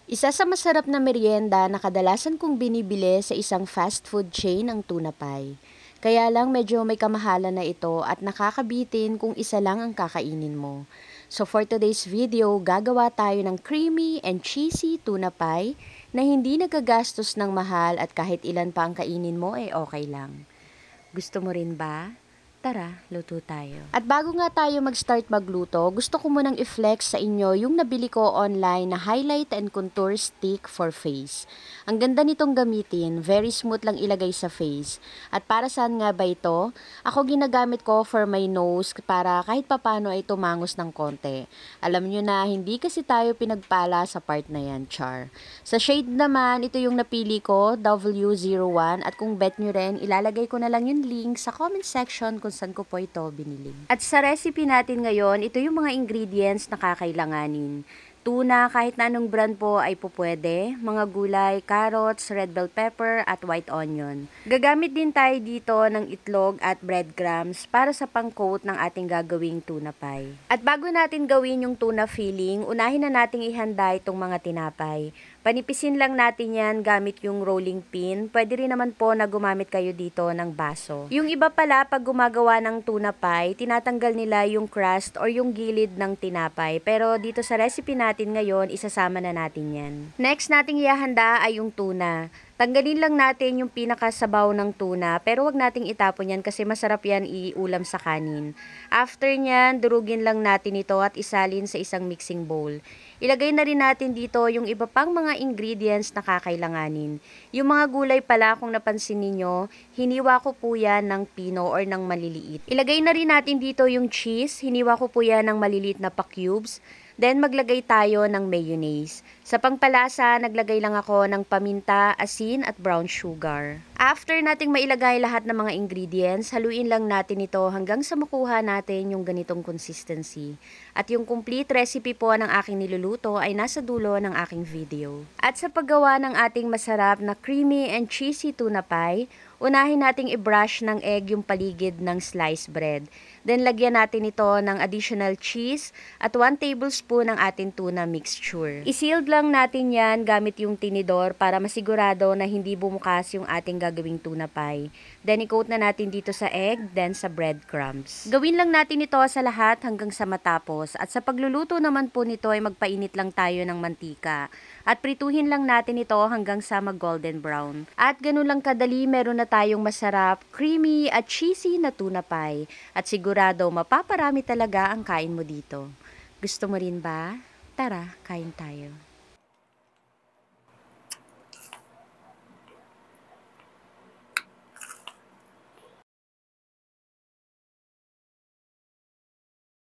Isa sa masarap na merienda na kadalasan kong binibili sa isang fast food chain ang tuna pie. Kaya lang medyo may kamahalan na ito at nakakabitin kung isa lang ang kakainin mo. So for today's video, gagawa tayo ng creamy and cheesy tuna pie na hindi nagagastos ng mahal at kahit ilan pa ang kainin mo okay lang. Gusto mo rin ba? Tara, luto tayo. At bago nga tayo mag-start magluto, gusto ko munang i-flex sa inyo yung nabili ko online na highlight and contour stick for face. Ang ganda nitong gamitin, very smooth lang ilagay sa face. At para saan nga ba ito? Ako ginagamit ko for my nose para kahit papano ay tumangos ng konti. Alam nyo na, hindi kasi tayo pinagpala sa part na yan, char. Sa shade naman, ito yung napili ko, W01. At kung bet nyo rin, ilalagay ko na lang yung link sa comment section kung saan ko po ito binili. At sa recipe natin ngayon, ito yung mga ingredients na kakailanganin. Tuna, kahit na anong brand po ay po pwede. Mga gulay, carrots, red bell pepper, at white onion. Gagamit din tayo dito ng itlog at breadcrumbs para sa pang-coat ng ating gagawing tuna pie. At bago natin gawin yung tuna filling, unahin na nating ihanda itong mga tinapay. Panipisin lang natin yan gamit yung rolling pin. Pwede rin naman po na gumamit kayo dito ng baso. Yung iba pala, pag gumagawa ng tuna pie, tinatanggal nila yung crust or yung gilid ng tinapay. Pero dito sa recipe natin ngayon, isasama na natin yan. Next nating ihahanda ay yung tuna. Tanggalin lang natin yung pinakasabaw ng tuna, pero wag nating itapon yan kasi masarap yan iulam sa kanin. After nyan, durugin lang natin ito at isalin sa isang mixing bowl. Ilagay na rin natin dito yung iba pang mga ingredients na kakailanganin. Yung mga gulay pala, kung napansin ninyo, hiniwa ko po yan ng pino or ng maliliit. Ilagay na rin natin dito yung cheese, hiniwa ko po yan ng maliliit na pa-cubes. Then maglagay tayo ng mayonnaise. Sa pangpalasa, naglagay lang ako ng paminta, asin at brown sugar. After nating mailagay lahat ng mga ingredients, haluin lang natin ito hanggang sa makuha natin yung ganitong consistency. At yung complete recipe po ng aking niluluto ay nasa dulo ng aking video. At sa paggawa ng ating masarap na creamy and cheesy tuna pie, unahin nating i-brush ng egg yung paligid ng sliced bread. Then lagyan natin ito ng additional cheese at 1 tablespoon ng ating tuna mixture. I-sealed lang natin yan gamit yung tinidor para masigurado na hindi bumukas yung ating gagawing tuna pie. Then i-coat na natin dito sa egg, then sa breadcrumbs. Gawin lang natin ito sa lahat hanggang sa matapos. At sa pagluluto naman po nito ay magpainit lang tayo ng mantika. At prituhin lang natin ito hanggang sa mag-golden brown. At ganun lang kadali, meron na tayong masarap, creamy at cheesy na tuna pie. At sigurado mapaparami talaga ang kain mo dito. Gusto mo rin ba? Tara, kain tayo.